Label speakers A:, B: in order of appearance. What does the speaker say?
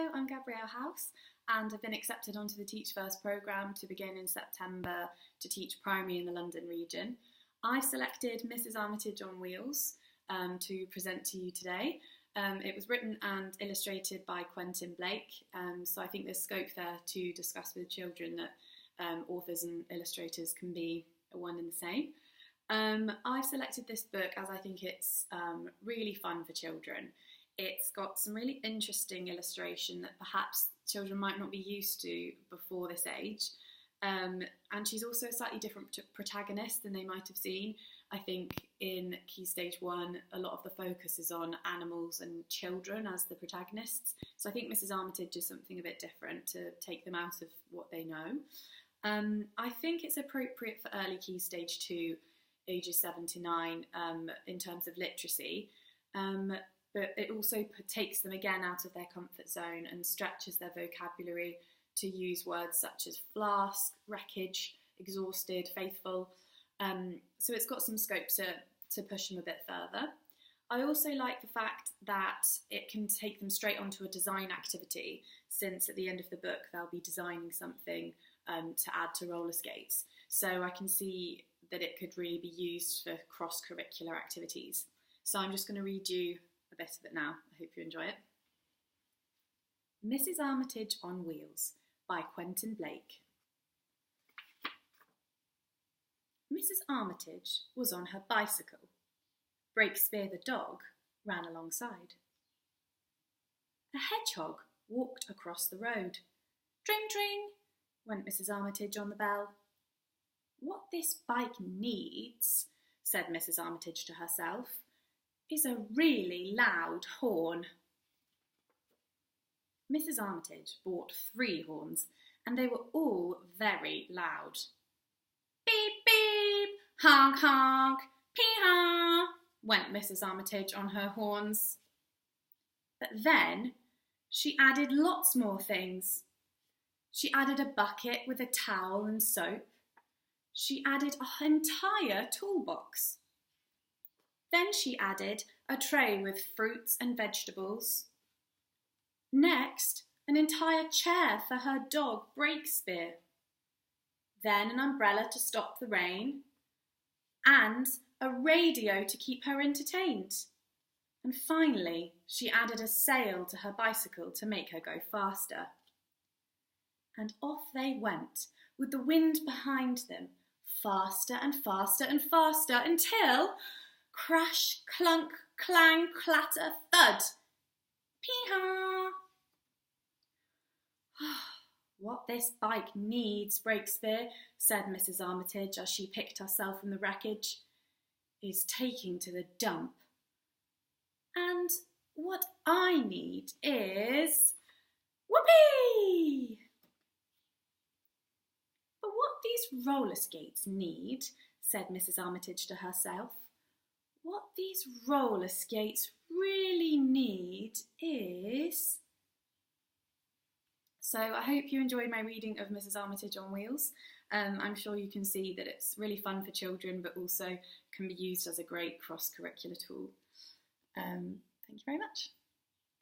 A: Hello, I'm Gabrielle House and I've been accepted onto the Teach First programme to begin in September to teach primary in the London region. I've selected Mrs Armitage on Wheels to present to you today. It was written and illustrated by Quentin Blake, so I think there's scope there to discuss with children that authors and illustrators can be one and the same. I've selected this book as I think it's really fun for children. It's got some really interesting illustration that perhaps children might not be used to before this age. And she's also a slightly different protagonist than they might have seen. I think in Key Stage 1, a lot of the focus is on animals and children as the protagonists. So I think Mrs Armitage is something a bit different to take them out of what they know. I think it's appropriate for early Key Stage 2, ages 7 to 9, in terms of literacy. But it also takes them again out of their comfort zone and stretches their vocabulary to use words such as flask, wreckage, exhausted, faithful. So it's got some scope to push them a bit further. I also like the fact that it can take them straight onto a design activity, since at the end of the book they'll be designing something to add to roller skates. So I can see that it could really be used for cross-curricular activities. So I'm just going to read you a bit of it now. I hope you enjoy it. Mrs Armitage on Wheels by Quentin Blake. Mrs Armitage was on her bicycle. Breakspear the dog ran alongside. A hedgehog walked across the road. Tring, tring, went Mrs Armitage on the bell. What this bike needs, said Mrs Armitage to herself, is a really loud horn. Mrs Armitage bought 3 horns, and they were all very loud. Beep, beep, honk, honk, pee-haw, went Mrs Armitage on her horns. But then she added lots more things. She added a bucket with a towel and soap. She added an entire toolbox. Then she added a tray with fruits and vegetables. Next, an entire chair for her dog Breakspear. Then an umbrella to stop the rain. And a radio to keep her entertained. And finally, she added a sail to her bicycle to make her go faster. And off they went, with the wind behind them, faster and faster and faster, until crash, clunk, clang, clatter, thud. Pee-haw! What this bike needs, Breakspear, said Mrs Armitage as she picked herself from the wreckage, is taking to the dump. And what I need is whoopee! But what these roller skates need, said Mrs Armitage to herself, what these roller skates really need is... So I hope you enjoyed my reading of Mrs Armitage on Wheels. I'm sure you can see that it's really fun for children, but also can be used as a great cross-curricular tool. Thank you very much.